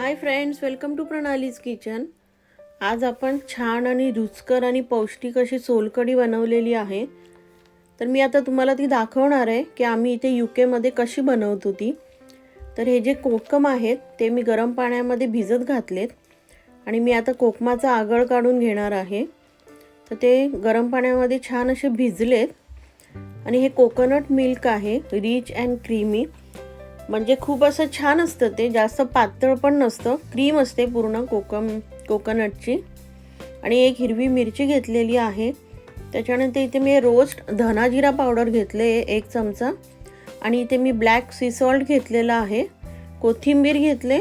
High friends, welcome to Pranali's kitchen. आज आपण छान आणि रुचकर आणि पौष्टिक अशी सोलकढी बनवलेली आहे। तर मी आता तुम्हाला ती दाखवणार आहे की आम्ही इथे UK मध्ये कशी बनवतो ती। तर हे जे कोकम आहेत ते मी गरम पाण्यामध्ये भिजत घातलेत आणि मी आता कोकमाचा आगळ काढून घेणार आहे। तर ते गरम पाण्यामध्ये छान असे भिजलेत आणि हे कोकोनट मिल्क आहे, रिच अँड क्रीमी। म्हणजे खूप असं छान असतं, ते जास्त पातळ पण नसतं, क्रीम असते पूर्ण कोकोनटची। आणि एक हिरवी मिरची घेतलेली आहे। त्याच्यानंतर इथे मी रोस्ट धना जिरा पावडर घेतले 1 चमचा आणि इथे मी ब्लॅक सी सॉल्ट घेतलेला आहे, कोथिंबीर घेतले।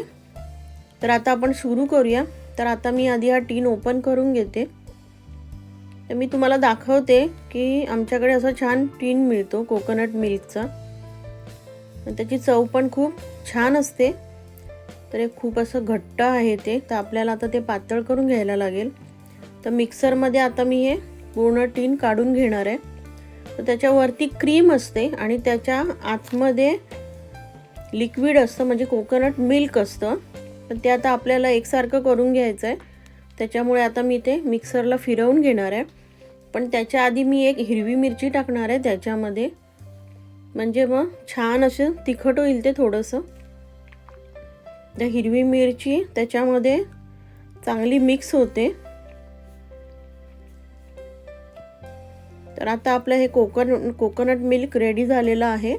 तर आता आपण सुरू करूया। तर आता मी आधी हा टीन ओपन करून घेते। तर मी तुम्हाला दाखवते की आमच्याकडे असा छान टीन मिळतो कोकोनट मिल्कचा, त्याची चव पण खूप छान असते। तर हे खूप असं घट्ट आहे ते, तर आपल्याला आता ते पातळ करून घ्यायला लागेल। तर मिक्सरमध्ये आता मी हे पूर्ण टीन काढून घेणार आहे। तर त्याच्यावरती क्रीम असते आणि त्याच्या आतमध्ये लिक्विड असतं, म्हणजे कोकोनट मिल्क असतं। तर ते आता आपल्याला एकसारखं करून घ्यायचं आहे। त्याच्यामुळे आता मी ते मिक्सरला फिरवून घेणार आहे। पण त्याच्या आधी मी एक हिरवी मिरची टाकणार आहे त्याच्यामध्ये, म्हणजे मग छान असं तिखट होईल ते थोडंसं। तर हिरवी मिरची त्याच्यामध्ये चांगली मिक्स होते। तर आता आपलं हे कोकोनट मिल्क रेडी झालेलं आहे,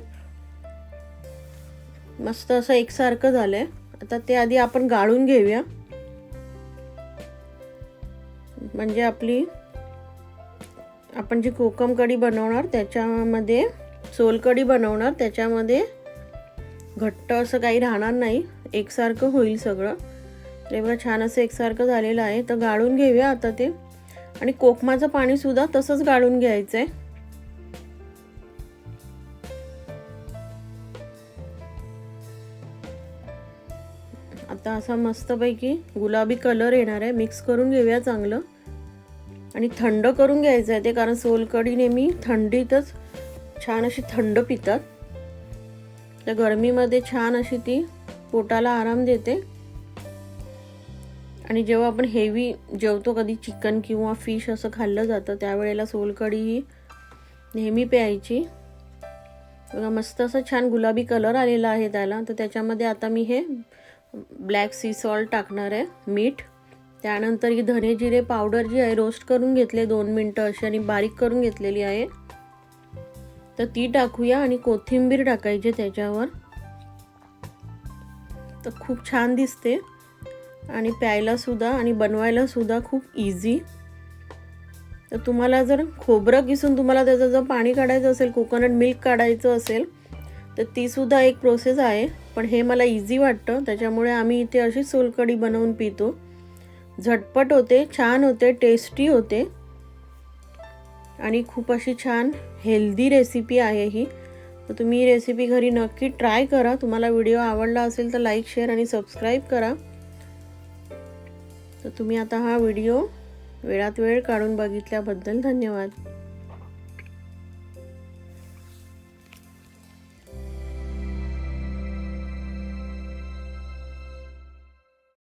मस्त असं एकसारखं झालंय। आता ते आधी आपण गाळून घेऊया, म्हणजे आपण जी कोकम कढी बनवणार त्याच्यामध्ये, सोलकढी बनवणार त्याच्यामध्ये घट्ट असं काही राहणार नाही, एकसारखं होईल सगळं। तेवढं छान असं एकसारखं झालेलं आहे। तर गाळून घेऊया आता ते, आणि कोकमाचं पाणी सुद्धा तसंच गाळून घ्यायचंय। आता असा मस्तपैकी गुलाबी कलर येणार आहे। मिक्स करून घेऊया चांगलं आणि थंड करून घ्यायचं आहे ते, कारण सोलकढी नेहमी थंडीतच छान अशी थंड पितात। तर गरमीमध्ये छान अशी ती पोटाला आराम देते। आणि जेव्हा आपण हेवी जेवतो, कधी चिकन किंवा फिश असं खाल्लं जातं, त्यावेळेला सोलकढी ही नेहमी प्यायची। बघा मस्त असं छान गुलाबी कलर आलेला आहे त्याला। तर त्याच्यामध्ये आता मी हे ब्लॅक सी सॉल्ट टाकणार आहे, मीठ। त्यानंतर ही धने जिरे पावडर जी आहे रोस्ट करून घेतले 2 मिनिटं अशी आणि बारीक करून घेतलेली आहे, तर ती टाकूया। आणि कोथिंबीर टाकायची त्याच्यावर, तर खूप छान दिसते आणि प्यायला सुद्धा आणि बनवायला सुद्धा खूप इझी। तर तुम्हाला जर खोबरं किसून तुम्हाला त्याचं जर पाणी काढायचं असेल, कोकोनट मिल्क काढायचं असेल, तर ती सुद्धा एक प्रोसेस आहे। पण हे मला इझी वाटतं, त्याच्यामुळे आम्ही इथे अशी सोलकढी बनवून पितो। झटपट होते, छान होते, टेस्टी होते आणि खूप अशी छान हेल्दी रेसिपी आहे ही। तर तुम्ही ही रेसिपी घरी नक्की ट्राय करा। तुम्हाला व्हिडिओ आवडला असेल तर लाईक, शेअर आणि सबस्क्राईब करा। तर तुम्ही आता हा व्हिडिओ वेळात वेळ काढून बघितल्याबद्दल धन्यवाद।